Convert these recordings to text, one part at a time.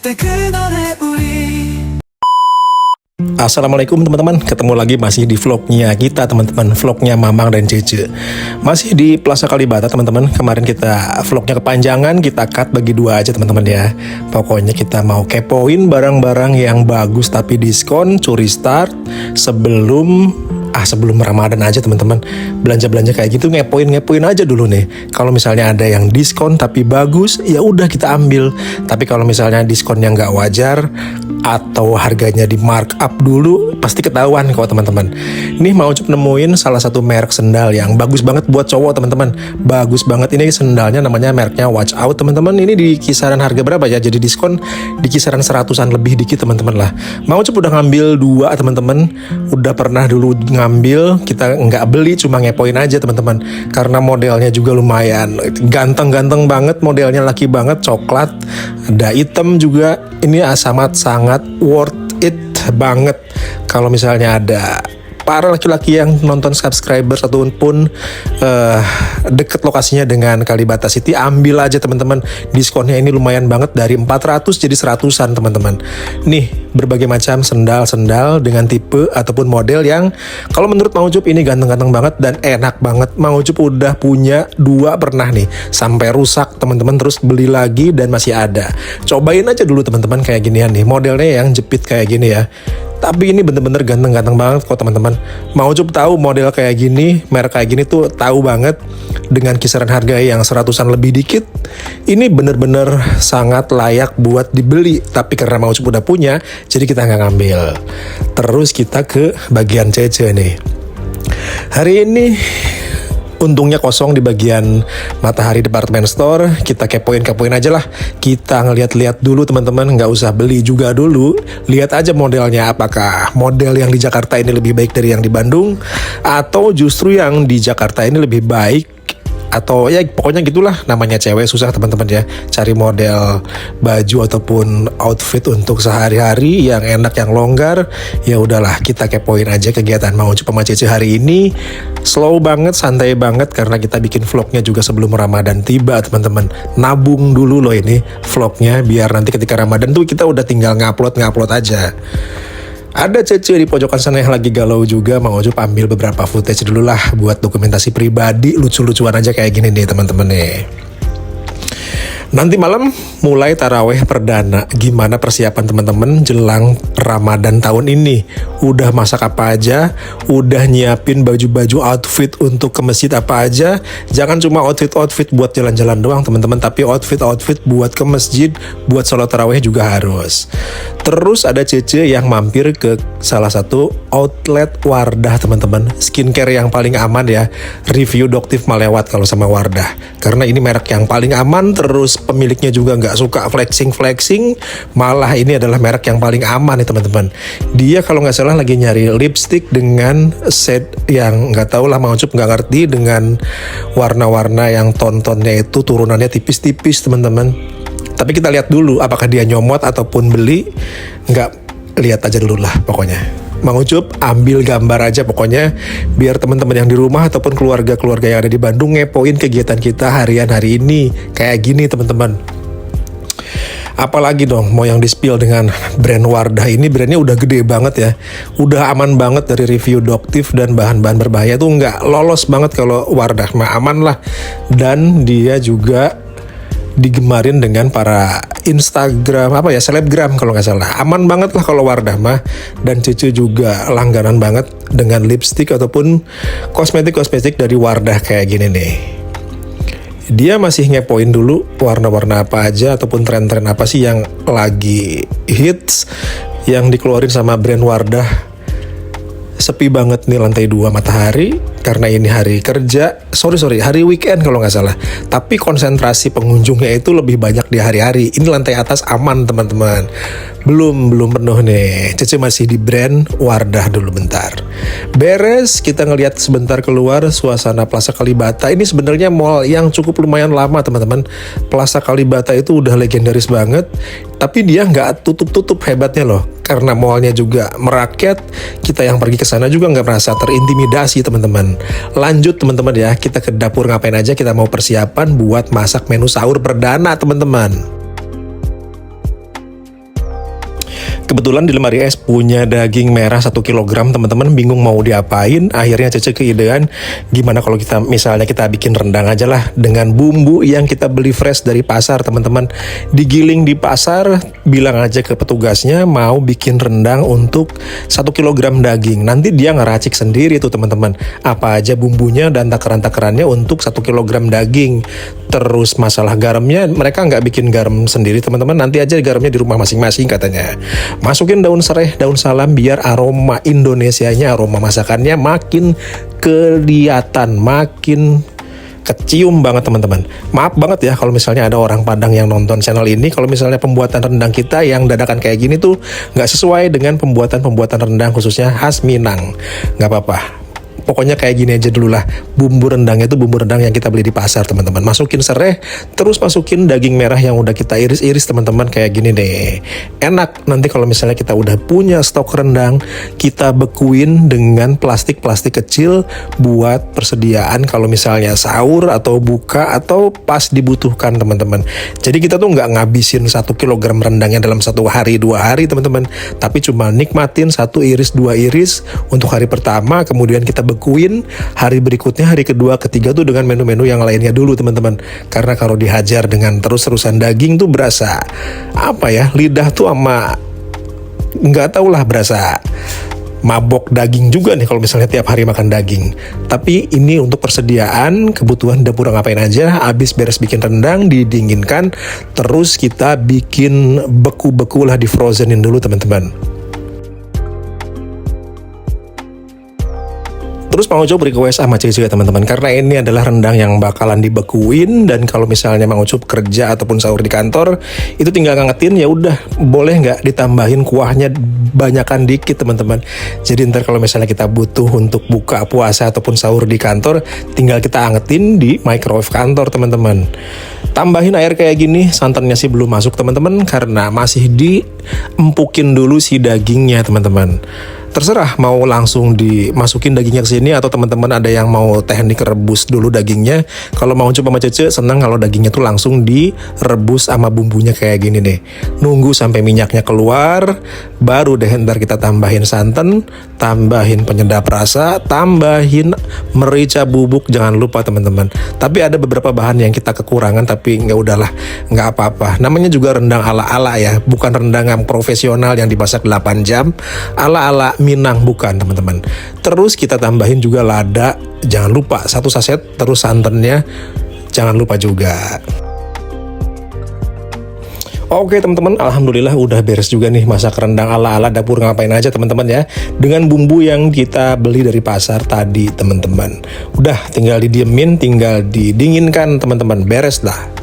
때 그날의 우리. Assalamualaikum teman-teman, ketemu lagi masih di vlognya kita teman-teman, vlognya Mamang dan Cece. Masih di Plaza Kalibata teman-teman. Kemarin kita vlognya kepanjangan, kita cut bagi dua aja teman-teman ya. Pokoknya kita mau kepoin barang-barang yang bagus tapi diskon, curi start sebelum Ramadan aja teman-teman. Belanja-belanja kayak gitu ngepoin aja dulu nih. Kalau misalnya ada yang diskon tapi bagus, ya udah kita ambil. Tapi kalau misalnya diskonnya nggak wajar atau harganya di markup dulu, pasti ketahuan kok teman-teman. Ini mau nemuin salah satu merek sendal yang bagus banget buat cowok teman-teman. Bagus banget ini sendalnya, namanya mereknya Watch Out teman-teman. Ini di kisaran harga berapa ya? Jadi diskon di kisaran 100-an lebih dikit teman-teman lah. Mau udah ngambil dua teman-teman. Udah pernah dulu ngambil, kita nggak beli, cuma ngepoin aja teman-teman. Karena modelnya juga lumayan ganteng-ganteng banget, modelnya laki banget, coklat, ada hitam juga. Ini sangat worth it banget. Kalau misalnya ada para laki-laki yang nonton subscriber ataupun deket lokasinya dengan Kalibata City, ambil aja teman-teman. Diskonnya ini lumayan banget, dari 400 jadi 100-an teman-teman. Nih berbagai macam sendal-sendal dengan tipe ataupun model yang kalau menurut Mang Ucup ini ganteng-ganteng banget dan enak banget. Mang Ucup udah punya dua pernah nih, sampai rusak teman-teman, terus beli lagi dan masih ada. Cobain aja dulu teman-teman kayak ginian nih, modelnya yang jepit kayak gini ya. Tapi ini bener-bener ganteng-ganteng banget kok teman-teman. Mau Ucup tahu model kayak gini, merek kayak gini tuh tahu banget. Dengan kisaran harga yang 100-an lebih dikit, ini bener-bener sangat layak buat dibeli. Tapi karena Mau Ucup udah punya, jadi kita nggak ngambil. Terus kita ke bagian Cece nih. Hari ini untungnya kosong di bagian Matahari Department Store. Kita kepoin aja lah. Kita ngeliat-liat dulu teman-teman, nggak usah beli juga dulu. Lihat aja modelnya, apakah model yang di Jakarta ini lebih baik dari yang di Bandung, atau justru yang di Jakarta ini lebih baik. Atau ya pokoknya gitulah, namanya cewek susah teman-teman ya, cari model baju ataupun outfit untuk sehari-hari yang enak, yang longgar. Ya udahlah, kita kepoin aja kegiatan Mang Ucup sama Cece hari ini. Slow banget, santai banget, karena kita bikin vlognya juga sebelum Ramadan tiba teman-teman. Nabung dulu loh ini vlognya, biar nanti ketika Ramadan tuh kita udah tinggal ngupload aja. Ada Cece di pojokan sana yang lagi galau juga. Mang Ucup ambil beberapa footage dulu lah buat dokumentasi pribadi, lucu-lucuan aja kayak gini nih teman-teman nih. Nanti malam mulai taraweh perdana. Gimana persiapan teman-teman jelang Ramadan tahun ini? Udah masak apa aja? Udah nyiapin baju-baju outfit untuk ke masjid apa aja? Jangan cuma outfit buat jalan-jalan doang teman-teman, tapi outfit buat ke masjid, buat sholat taraweh juga harus. Terus ada Cece yang mampir ke salah satu outlet Wardah teman-teman. Skincare yang paling aman ya. Review Doktif Malewat kalau sama Wardah. Karena ini merek yang paling aman, terus pemiliknya juga nggak suka flexing, malah ini adalah merek yang paling aman nih teman-teman. Dia kalau nggak salah lagi nyari lipstick dengan set yang nggak tahu lah, Mang Ucup nggak ngerti, dengan warna-warna yang tontonnya itu turunannya tipis-tipis teman-teman. Tapi kita lihat dulu apakah dia nyomot ataupun beli. Nggak, lihat aja dulu lah pokoknya. Mang Ucup ambil gambar aja pokoknya, biar teman-teman yang di rumah ataupun keluarga-keluarga yang ada di Bandung ngepoin kegiatan kita harian hari ini kayak gini teman-teman. Apalagi dong mau yang di-spill dengan brand Wardah ini. Brandnya udah gede banget ya, udah aman banget dari review Doktif dan bahan-bahan berbahaya tuh nggak lolos banget. Kalau Wardah mah aman lah, dan dia juga digemarin dengan para Instagram selebgram kalau nggak salah. Aman banget lah kalau Wardah mah. Dan Cece juga langganan banget dengan lipstick ataupun kosmetik dari Wardah kayak gini nih. Dia masih ngepoin dulu warna-warna apa aja ataupun tren-tren apa sih yang lagi hits yang dikeluarin sama brand Wardah. Sepi banget nih lantai 2 Matahari karena ini hari kerja, hari weekend kalau nggak salah. Tapi konsentrasi pengunjungnya itu lebih banyak di hari-hari. Ini lantai atas aman teman-teman. Belum penuh nih. Cece masih di brand Wardah dulu bentar. Beres, kita ngeliat sebentar keluar suasana Plaza Kalibata. Ini sebenarnya mall yang cukup lumayan lama teman-teman. Plaza Kalibata itu udah legendaris banget, tapi dia nggak tutup-tutup, hebatnya loh. Karena mallnya juga merakyat, kita yang pergi ke sana juga nggak merasa terintimidasi teman-teman. Lanjut teman-teman ya, kita ke dapur ngapain aja? Kita mau persiapan buat masak menu sahur perdana teman-teman. Kebetulan di lemari es punya daging merah 1 kilogram teman-teman, bingung mau diapain. Akhirnya Cece keidean, gimana kalau kita misalnya kita bikin rendang aja lah dengan bumbu yang kita beli fresh dari pasar teman-teman. Digiling di pasar, bilang aja ke petugasnya mau bikin rendang untuk 1 kilogram daging. Nanti dia ngeracik sendiri tuh teman-teman, apa aja bumbunya dan takaran-takarannya untuk 1 kilogram daging. Terus masalah garamnya, mereka nggak bikin garam sendiri teman-teman, nanti aja garamnya di rumah masing-masing katanya. Masukin daun serai, daun salam biar aroma Indonesianya, aroma masakannya makin kelihatan, makin kecium banget teman-teman. Maaf banget ya kalau misalnya ada orang Padang yang nonton channel ini, kalau misalnya pembuatan rendang kita yang dadakan kayak gini tuh nggak sesuai dengan pembuatan rendang khususnya khas Minang. Nggak apa-apa. Pokoknya kayak gini aja dulu lah. Bumbu rendangnya itu bumbu rendang yang kita beli di pasar teman-teman. Masukin serai, terus masukin daging merah yang udah kita iris-iris teman-teman, kayak gini deh. Enak. Nanti kalau misalnya kita udah punya stok rendang, kita bekuin dengan plastik-plastik kecil buat persediaan kalau misalnya sahur atau buka atau pas dibutuhkan teman-teman. Jadi kita tuh nggak ngabisin 1 kilogram rendangnya dalam 1 hari 2 hari teman-teman, tapi cuma nikmatin 1 iris 2 iris untuk hari pertama, kemudian kita bekuin hari berikutnya, hari kedua, ketiga tuh dengan menu-menu yang lainnya dulu teman-teman. Karena kalau dihajar dengan terus-terusan daging tuh berasa apa ya, lidah tuh nggak tau lah, berasa mabok daging juga nih kalau misalnya tiap hari makan daging. Tapi ini untuk persediaan kebutuhan dapur ngapain aja, habis beres bikin rendang didinginkan, terus kita bikin beku-beku lah, di frozenin dulu teman-teman. Terus Mang Ucup request sama Cece juga teman-teman, karena ini adalah rendang yang bakalan dibekuin, dan kalau misalnya Mang Ucup kerja ataupun sahur di kantor itu tinggal ngangetin, ya udah boleh nggak ditambahin kuahnya banyakan dikit teman-teman. Jadi ntar kalau misalnya kita butuh untuk buka puasa ataupun sahur di kantor, tinggal kita angetin di microwave kantor teman-teman. Tambahin air kayak gini, santannya sih belum masuk teman-teman karena masih diempukin dulu si dagingnya teman-teman. Terserah mau langsung dimasukin dagingnya ke sini atau teman-teman ada yang mau teknik rebus dulu dagingnya. Kalau mau coba sama Cece senang kalau dagingnya tuh langsung direbus sama bumbunya kayak gini deh. Nunggu sampai minyaknya keluar, baru deh ntar kita tambahin santan, tambahin penyedap rasa, tambahin merica bubuk, jangan lupa teman-teman. Tapi ada beberapa bahan yang kita kekurangan, tapi nggak udahlah, nggak apa-apa. Namanya juga rendang ala-ala ya, bukan rendang yang profesional yang dimasak 8 jam, ala-ala Minang bukan teman-teman. Terus kita tambahin juga lada, jangan lupa 1 saset, terus santannya jangan lupa juga. Oke teman-teman, alhamdulillah udah beres juga nih masak rendang ala-ala dapur ngapain aja teman-teman ya, dengan bumbu yang kita beli dari pasar tadi teman-teman. Udah tinggal didiemin, tinggal didinginkan teman-teman, beres dah.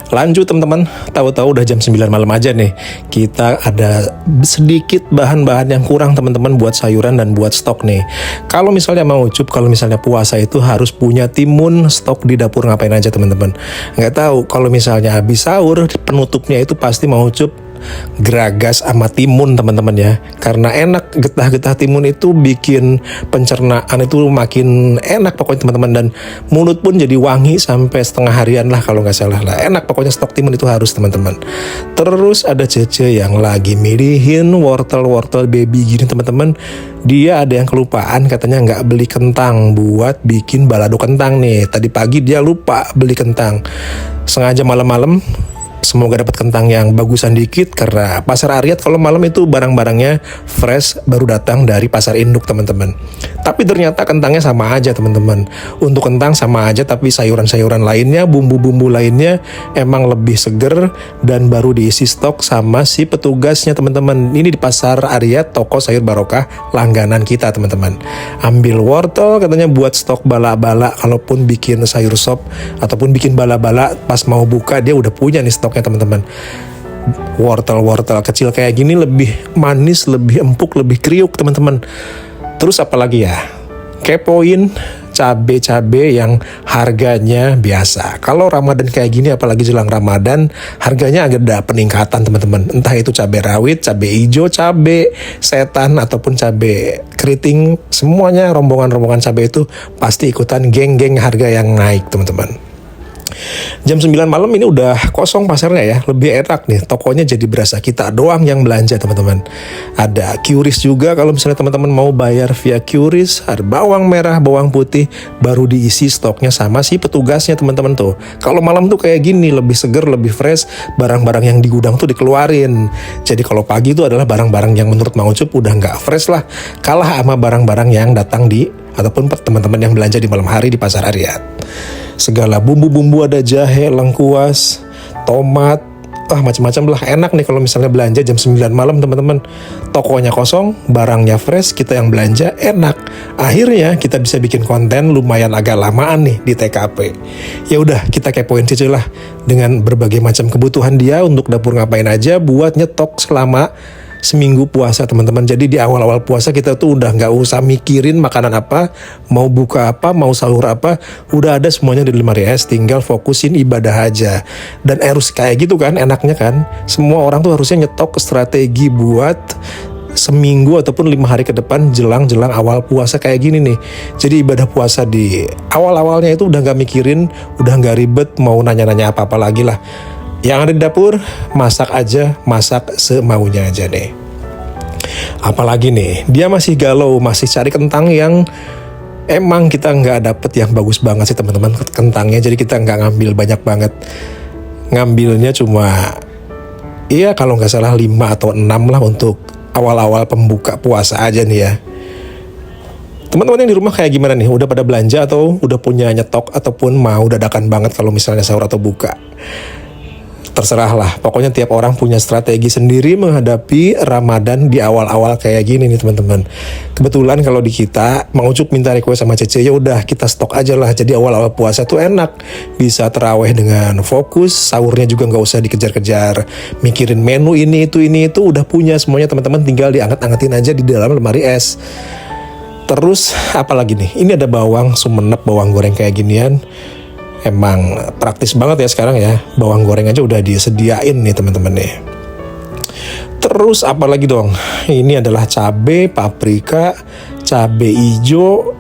Lanjut teman-teman, tahu-tahu udah jam 9 malam aja nih. Kita ada sedikit bahan-bahan yang kurang teman-teman buat sayuran dan buat stok nih. Kalau misalnya mau Ucup, kalau misalnya puasa itu harus punya timun stok di dapur ngapain aja teman-teman. Nggak tahu, kalau misalnya habis sahur penutupnya itu pasti mau Ucup geragas sama timun teman-teman ya, karena enak. Getah-getah timun itu bikin pencernaan itu makin enak pokoknya teman-teman, dan mulut pun jadi wangi sampai setengah harian lah kalau nggak salah lah. Enak pokoknya, stok timun itu harus teman-teman. Terus ada Cece yang lagi milihin wortel baby gini teman-teman. Dia ada yang kelupaan, katanya nggak beli kentang buat bikin balado kentang nih. Tadi pagi dia lupa beli kentang, sengaja malam-malam. Semoga dapat kentang yang bagusan dikit, karena pasar Ariat kalau malam itu barang-barangnya fresh, baru datang dari pasar induk teman-teman. Tapi ternyata kentangnya sama aja teman-teman. Untuk kentang sama aja, tapi sayuran-sayuran lainnya, bumbu-bumbu lainnya emang lebih seger dan baru diisi stok sama si petugasnya teman-teman. Ini di pasar Ariat, toko sayur barokah langganan kita teman-teman. Ambil wortel katanya buat stok bala-bala, kalaupun bikin sayur sop ataupun bikin bala-bala pas mau buka dia udah punya nih stoknya teman-teman. Wortel kecil kayak gini lebih manis, lebih empuk, lebih kriuk teman-teman. Terus apalagi ya, kepoin cabe-cabe yang harganya biasa. Kalau Ramadan kayak gini, apalagi jelang Ramadan, harganya agak ada peningkatan teman-teman. Entah itu cabe rawit, cabe hijau, cabe setan, ataupun cabe keriting, semuanya rombongan-rombongan cabe itu pasti ikutan geng-geng harga yang naik teman-teman. Jam 9 malam ini udah kosong pasarnya ya. Lebih enak nih, tokonya jadi berasa kita doang yang belanja teman-teman. Ada QRIS juga kalau misalnya teman-teman mau bayar via QRIS. Ada bawang merah, bawang putih, baru diisi stoknya sama si petugasnya teman-teman tuh. Kalau malam tuh kayak gini, lebih seger, lebih fresh. Barang-barang yang di gudang tuh dikeluarin. Jadi kalau pagi itu adalah barang-barang yang menurut Mang Ucup udah nggak fresh lah. Kalah sama barang-barang yang datang di ataupun teman-teman yang belanja di malam hari di Pasar Ariat. Segala bumbu-bumbu, ada jahe, lengkuas, tomat, macam-macam lah. Enak nih kalau misalnya belanja jam 9 malam teman-teman. Tokonya kosong, barangnya fresh, kita yang belanja enak. Akhirnya kita bisa bikin konten lumayan agak lamaan nih di TKP. Ya udah, kita kepoin Cece lah dengan berbagai macam kebutuhan dia untuk dapur ngapain aja buat nyetok selama seminggu puasa teman-teman. Jadi di awal-awal puasa kita tuh udah nggak usah mikirin makanan apa, mau buka apa, mau sahur apa, udah ada semuanya di lemari es, tinggal fokusin ibadah aja. Dan harus kayak gitu kan, enaknya kan. Semua orang tuh harusnya nyetok strategi buat seminggu ataupun 5 hari ke depan jelang awal puasa kayak gini nih. Jadi ibadah puasa di awal-awalnya itu udah nggak mikirin, udah nggak ribet mau nanya-nanya apa-apa lagi lah. Yang ada di dapur, masak aja, masak semaunya aja deh. Apalagi nih, dia masih galau, masih cari kentang yang emang kita nggak dapet yang bagus banget sih teman-teman kentangnya. Jadi kita nggak ngambil banyak banget. Ngambilnya cuma, iya kalau nggak salah 5 atau 6 lah untuk awal-awal pembuka puasa aja nih ya. Teman-teman yang di rumah kayak gimana nih? Udah pada belanja atau udah punya nyetok ataupun mau dadakan banget kalau misalnya sahur atau buka? Terserah lah, pokoknya tiap orang punya strategi sendiri menghadapi Ramadan di awal-awal kayak gini nih teman-teman. Kebetulan kalau di kita, Mang Ucup minta request sama Cece, ya udah kita stok aja lah. Jadi awal-awal puasa tuh enak, bisa terawih dengan fokus, sahurnya juga nggak usah dikejar-kejar, mikirin menu ini itu udah punya semuanya teman-teman, tinggal dianget-angetin aja di dalam lemari es. Terus apalagi nih? Ini ada bawang sumenep, bawang goreng kayak ginian. Emang praktis banget ya sekarang ya. Bawang goreng aja udah disediain nih teman-teman nih. Terus apa lagi dong? Ini adalah cabai, paprika, cabai hijau.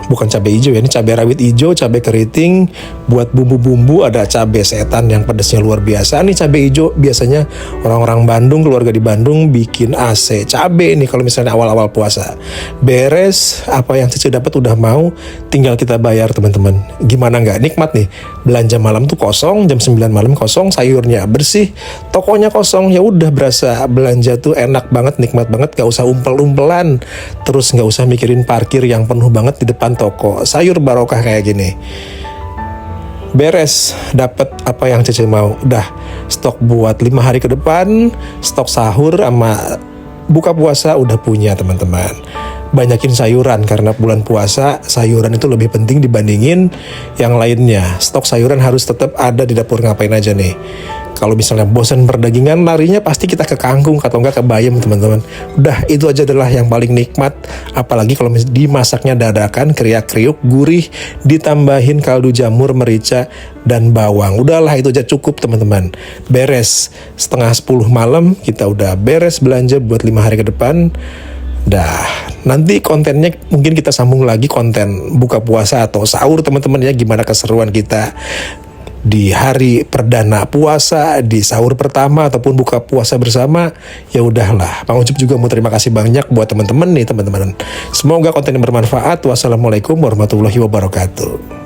Bukan cabai hijau ya, ini cabai rawit hijau, cabai keriting. Buat bumbu-bumbu ada cabai setan yang pedasnya luar biasa. Nih cabai hijau biasanya orang-orang Bandung, keluarga di Bandung bikin AC cabai nih kalau misalnya awal-awal puasa. Beres, apa yang Cece dapat udah mau, tinggal kita bayar teman-teman. Gimana nggak nikmat nih? Belanja malam tuh kosong, jam 9 malam kosong, sayurnya bersih, tokonya kosong, ya udah berasa belanja tuh enak banget, nikmat banget, gak usah umpel-umpelan. Terus gak usah mikirin parkir yang penuh banget di depan toko. Sayur barokah kayak gini. Beres, dapat apa yang Cece mau. Udah stok buat 5 hari ke depan, stok sahur sama buka puasa udah punya teman-teman. Banyakin sayuran karena bulan puasa sayuran itu lebih penting dibandingin yang lainnya. Stok sayuran harus tetap ada di dapur ngapain aja nih. Kalau misalnya bosan perdagingan, larinya pasti kita ke kangkung atau enggak ke bayam teman-teman. Udah itu aja adalah yang paling nikmat. Apalagi kalau dimasaknya dadakan, kriak-kriuk, gurih, ditambahin kaldu jamur, merica, dan bawang. Udahlah itu aja cukup teman-teman. Beres, setengah 10 malam kita udah beres belanja buat 5 hari ke depan. Dah, nanti kontennya mungkin kita sambung lagi konten buka puasa atau sahur teman-teman ya, gimana keseruan kita di hari perdana puasa, di sahur pertama ataupun buka puasa bersama. Ya udahlah, Mang Ucup juga mau terima kasih banyak buat teman-teman nih teman-teman. Semoga konten yang bermanfaat. Wassalamualaikum warahmatullahi wabarakatuh.